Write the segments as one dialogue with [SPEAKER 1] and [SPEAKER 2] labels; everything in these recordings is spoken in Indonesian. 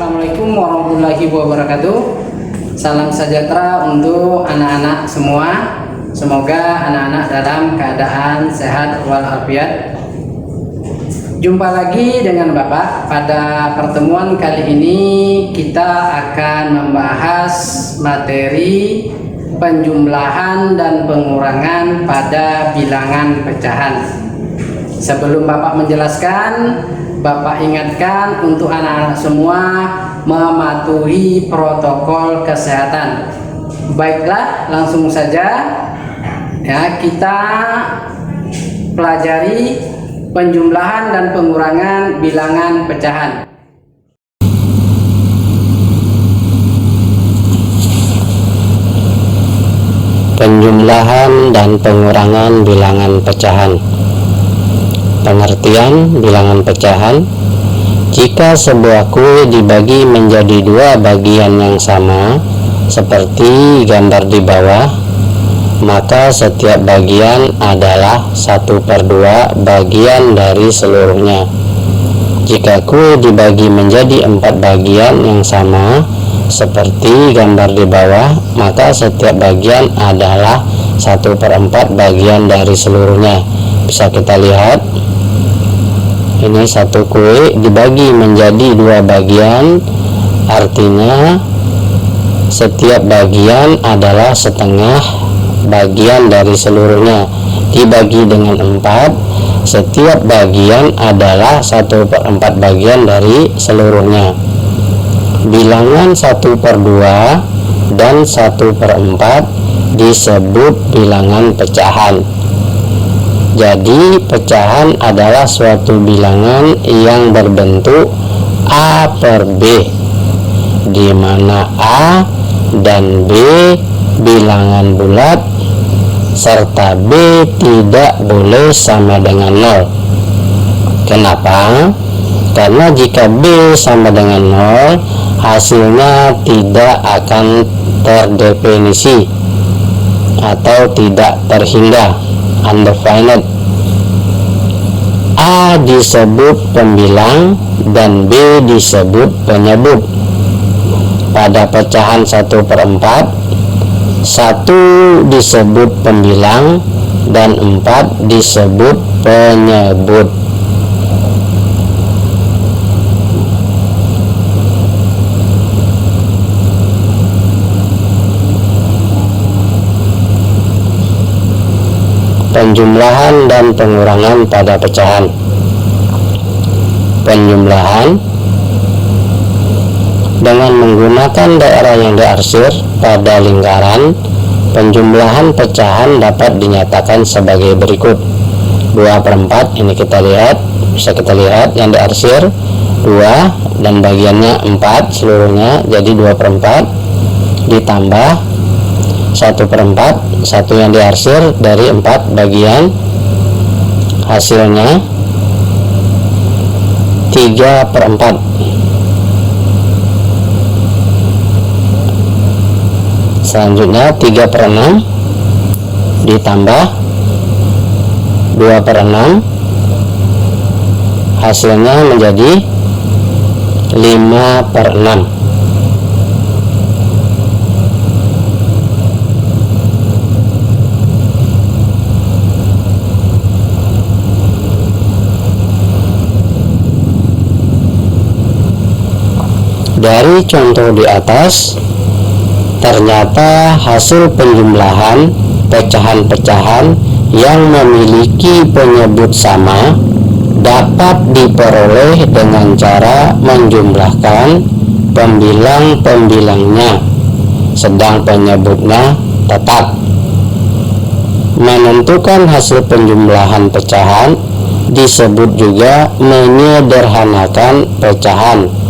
[SPEAKER 1] Assalamualaikum warahmatullahi wabarakatuh. Salam sejahtera untuk anak-anak semua. Semoga anak-anak dalam keadaan sehat walafiat. Jumpa lagi dengan Bapak. Pada pertemuan kali ini kita akan membahas materi penjumlahan dan pengurangan pada bilangan pecahan. Sebelum Bapak menjelaskan, Bapak ingatkan untuk anak-anak semua mematuhi protokol kesehatan. Baiklah, langsung saja ya, kita pelajari penjumlahan dan pengurangan bilangan pecahan.
[SPEAKER 2] Penjumlahan dan pengurangan bilangan pecahan. Pengertian bilangan pecahan: jika sebuah kue dibagi menjadi dua bagian yang sama seperti gambar di bawah, maka setiap bagian adalah 1/2 bagian dari seluruhnya. Jika kue dibagi menjadi 4 bagian yang sama seperti gambar di bawah, maka setiap bagian adalah 1/4 bagian dari seluruhnya. Bisa kita lihat, ini satu kue dibagi menjadi 2 bagian, artinya setiap bagian adalah setengah bagian dari seluruhnya. Dibagi dengan 4, setiap bagian adalah 1/4 bagian dari seluruhnya. Bilangan 1/2 dan 1/4 disebut bilangan pecahan. Jadi pecahan adalah suatu bilangan yang berbentuk A per B, di mana A dan B bilangan bulat serta B tidak boleh sama dengan 0. Kenapa? Karena jika B sama dengan 0, hasilnya tidak akan terdefinisi atau tidak terhingga, undefined. A disebut pembilang dan B disebut penyebut. Pada pecahan 1/4, 1 disebut pembilang dan 4 disebut penyebut. Penjumlahan dan pengurangan pada pecahan. Penjumlahan dengan menggunakan daerah yang diarsir pada lingkaran. Penjumlahan pecahan dapat dinyatakan sebagai berikut. 2/4, ini kita lihat, bisa kita lihat yang diarsir 2 dan bagiannya 4 seluruhnya, jadi 2/4 ditambah 1/4, 1 yang diarsir dari 4 bagian, hasilnya 3/4. Selanjutnya 3/6 ditambah 2/6, hasilnya menjadi 5/6. Dari contoh di atas, ternyata hasil penjumlahan pecahan-pecahan yang memiliki penyebut sama dapat diperoleh dengan cara menjumlahkan pembilang-pembilangnya, sedang penyebutnya tetap. Menentukan hasil penjumlahan pecahan disebut juga menyederhanakan pecahan.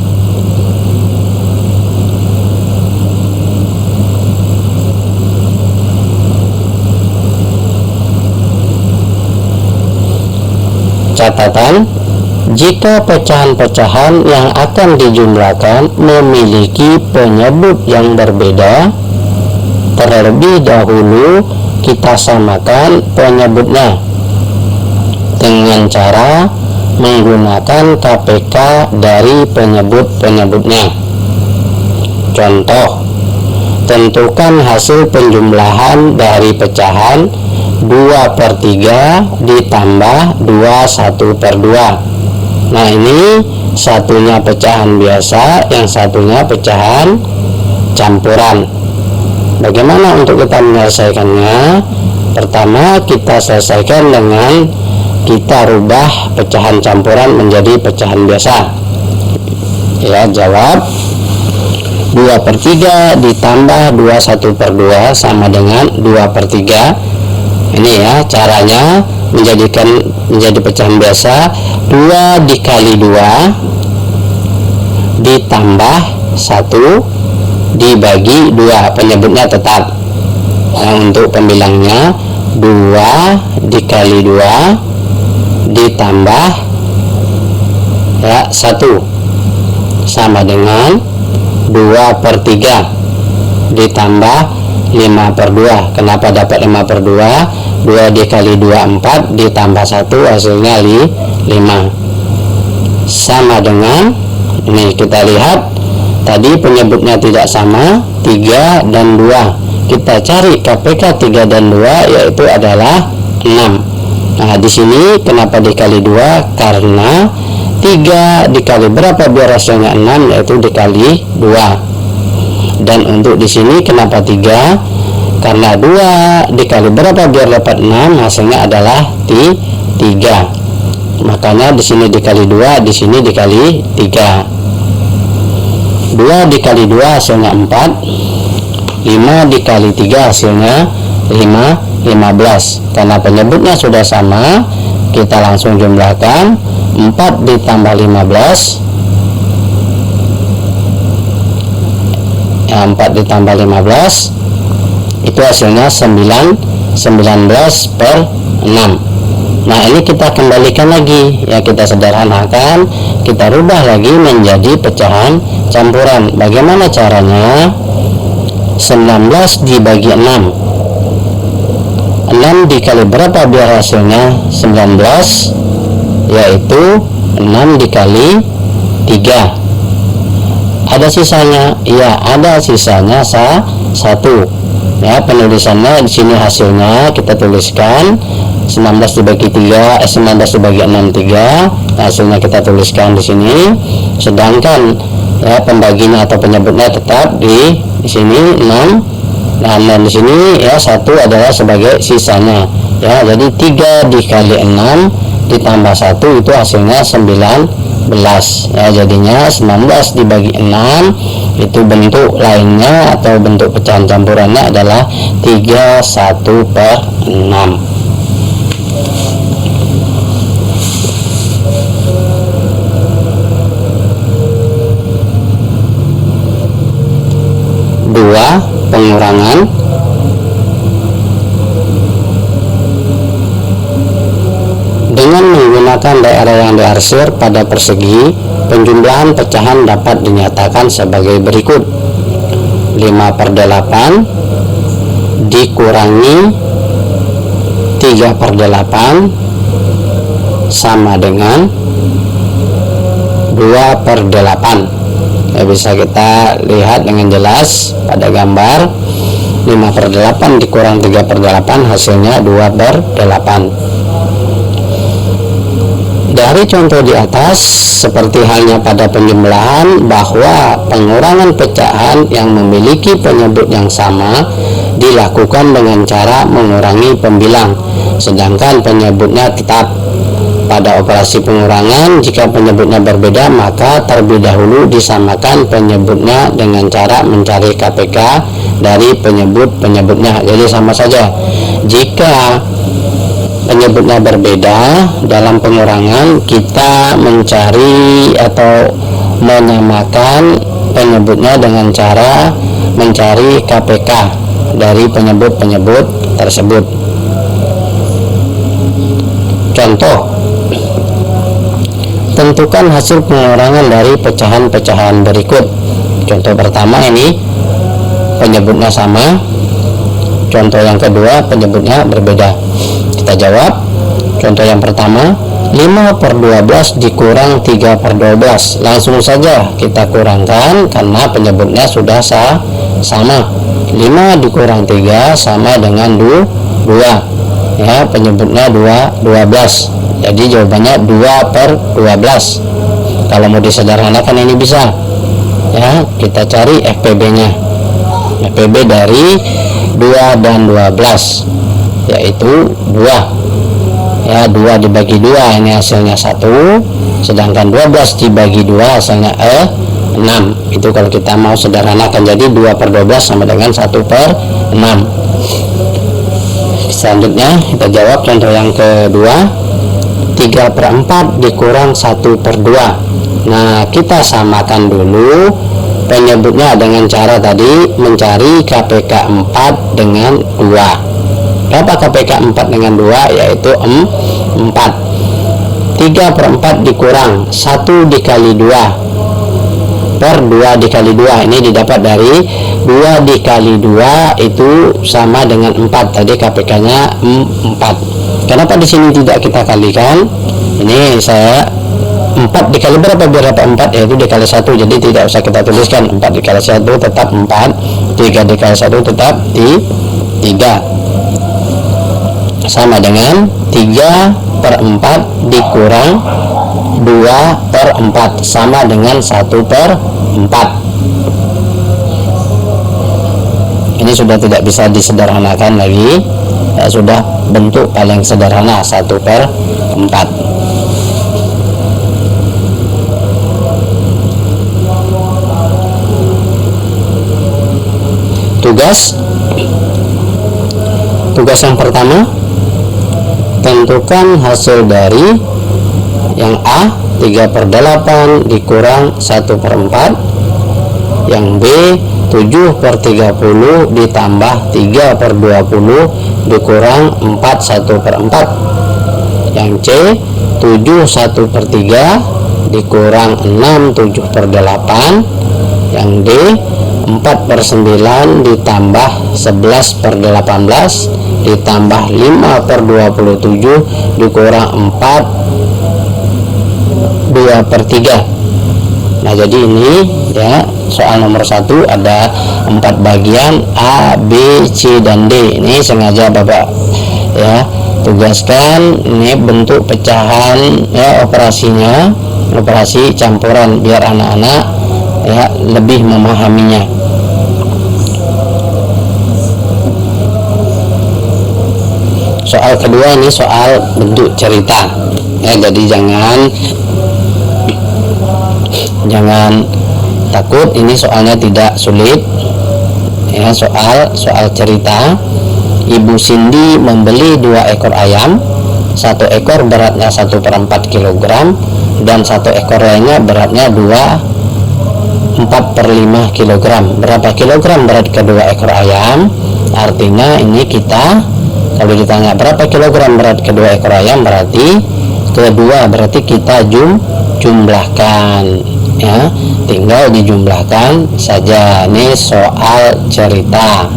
[SPEAKER 2] Catatan: jika pecahan-pecahan yang akan dijumlahkan memiliki penyebut yang berbeda, terlebih dahulu kita samakan penyebutnya dengan cara menggunakan KPK dari penyebut-penyebutnya. Contoh, tentukan hasil penjumlahan dari pecahan 2/3 ditambah 2/1/2. Nah, ini satunya pecahan biasa, yang satunya pecahan campuran. Bagaimana untuk kita menyelesaikannya? Pertama, kita selesaikan dengan kita rubah pecahan campuran menjadi pecahan biasa. Ya, jawab 2/3 ditambah 2/1/2 sama dengan 2/3. Ini ya caranya menjadi pecahan biasa. 2 dikali 2 ditambah 1 dibagi 2, penyebutnya tetap. Nah, untuk pembilangnya 2 dikali 2 ditambah ya 1 sama dengan 2/3 ditambah 5/2. Kenapa dapat 5/2? 2 dikali 2 4 ditambah 1 hasilnya 5 sama dengan, ini kita lihat tadi penyebutnya tidak sama, 3 dan 2. Kita cari KPK 3 dan 2 yaitu adalah 6. Nah, di sini kenapa dikali 2? Karena 3 dikali berapa biar hasilnya 6, yaitu dikali 2. Dan untuk di sini kenapa 3? Karena 2 dikali berapa biar dapat 6, hasilnya adalah 3. Makanya di sini dikali 2, di sini dikali 3. 2 dikali 2 hasilnya 4. 5 dikali 3 hasilnya 15. Karena penyebutnya sudah sama, kita langsung jumlahkan. 4 ditambah 15 ya, 4 ditambah 15 itu hasilnya 19/6. Nah, ini kita kembalikan lagi ya, kita sederhanakan, kita rubah lagi menjadi pecahan campuran. Bagaimana caranya? 19 dibagi 6. 6 dikali berapa biar hasilnya 19, yaitu 6 dikali 3. Ada sisanya? Ya, ada sisanya 1. Ya, penulisannya di sini hasilnya kita tuliskan 19 dibagi 6 3. Hasilnya kita tuliskan di sini. Sedangkan ya pembaginya atau penyebutnya tetap di sini 6. Nah, dan di sini ya 1 adalah sebagai sisanya. Ya, jadi 3 dikali 6 ditambah 1 itu hasilnya 19. Ya, jadinya 19 dibagi 6 itu bentuk lainnya atau bentuk pecahan campurannya adalah 31/6. Pengurangan. Dengan menggunakan daerah yang diarsir pada persegi, penjumlahan pecahan dapat dinyatakan sebagai berikut. 5/8 dikurangi 3/8 sama dengan 2/8. Ya, bisa kita lihat dengan jelas pada gambar. 5/8 dikurang 3/8 hasilnya 2/8. Dari contoh di atas, seperti halnya pada penjumlahan, bahwa pengurangan pecahan yang memiliki penyebut yang sama dilakukan dengan cara mengurangi pembilang, sedangkan penyebutnya tetap. Pada operasi pengurangan, jika penyebutnya berbeda, maka terlebih dahulu disamakan penyebutnya dengan cara mencari KPK dari penyebutnya. Jadi sama saja. Jika penyebutnya berbeda dalam pengurangan, kita mencari atau menyamakan penyebutnya dengan cara mencari KPK dari penyebut-penyebut tersebut. Contoh, tentukan hasil pengurangan dari pecahan-pecahan berikut. Contoh pertama ini penyebutnya sama. Contoh yang kedua penyebutnya berbeda. Kita jawab. Contoh yang pertama, 5 per 12 dikurang 3 per 12. Langsung saja kita kurangkan karena penyebutnya sudah sama. 5 dikurang 3 sama dengan 2. Ya, penyebutnya 12. Jadi jawabannya 2 per 12. Kalau mau disederhanakan ini bisa. Ya, kita cari FPB-nya. FPB dari 2 dan 12 yaitu 2. Ya, 2 dibagi 2 ini hasilnya 1, sedangkan 12 dibagi 2 hasilnya 6. Itu kalau kita mau sederhanakan, jadi 2 per 12 sama dengan 1 per 6. Selanjutnya kita jawab contoh yang kedua. 3 per 4 dikurang 1 per 2. Nah, kita samakan dulu penyebutnya dengan cara tadi mencari KPK 4 dengan 2. Berapa KPK 4 dengan 2? Yaitu 4. 3 per 4 dikurang 1 dikali 2 per 2 dikali 2. Ini didapat dari 2 dikali 2 itu sama dengan 4. Tadi KPK-nya 4. Kenapa di sini tidak kita kalikan? Ini saya 4 dikali berapa biar dapat 4? Yaitu dikali 1. Jadi tidak usah kita tuliskan. 4 dikali 1 tetap 4. 3 dikali 1 tetap 3. Sama dengan 3 per 4 dikurang 2 per 4 sama dengan 1 per 4. Ini sudah tidak bisa disederhanakan lagi. Sudah bentuk paling sederhana 1 per 4. Tugas yang pertama, tentukan hasil dari yang A 3 per 8 dikurang 1 per 4, yang B 7 per 30 ditambah 3 per 20 dikurang 4 1 per 4, yang C 7 1 per 3 dikurang 6 7 per 8, yang D 4 per 9 ditambah 11 per 18 ditambah 5 per 27 dikurang 4 2 per 3. Nah, jadi ini ya soal nomor 1 ada 4 bagian A, B, C, dan D. Ini sengaja Bapak ya tugaskan ini bentuk pecahan ya operasinya, operasi campuran biar anak-anak ya lebih memahaminya. Soal kedua ini soal bentuk cerita ya, jadi jangan takut, ini soalnya tidak sulit ya. Soal cerita. Ibu Cindy membeli 2 ekor ayam, 1 ekor beratnya 1 per 4 kg dan 1 ekor lainnya beratnya 4 per 5 kg. Berapa kilogram berat kedua ekor ayam? Artinya ini kita kalau ditanya berapa kilogram berat kedua ekor ayam, berarti kita jumlahkan ya, tinggal dijumlahkan saja. Ini soal cerita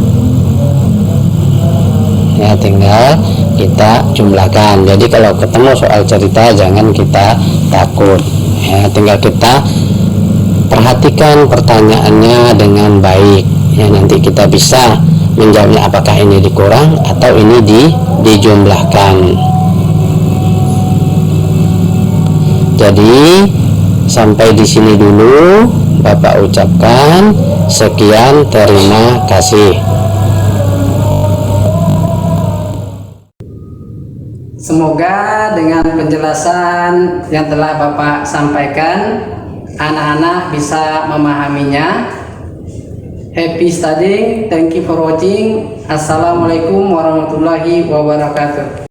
[SPEAKER 2] ya, tinggal kita jumlahkan. Jadi kalau ketemu soal cerita jangan kita takut ya, tinggal kita perhatikan pertanyaannya dengan baik ya, nanti kita bisa menjawabnya apakah ini dikurang atau ini dijumlahkan. Jadi sampai di sini dulu Bapak ucapkan sekian, terima kasih.
[SPEAKER 1] Semoga dengan penjelasan yang telah Bapak sampaikan, anak-anak bisa memahaminya. Happy studying, thank you for watching. Assalamualaikum warahmatullahi wabarakatuh.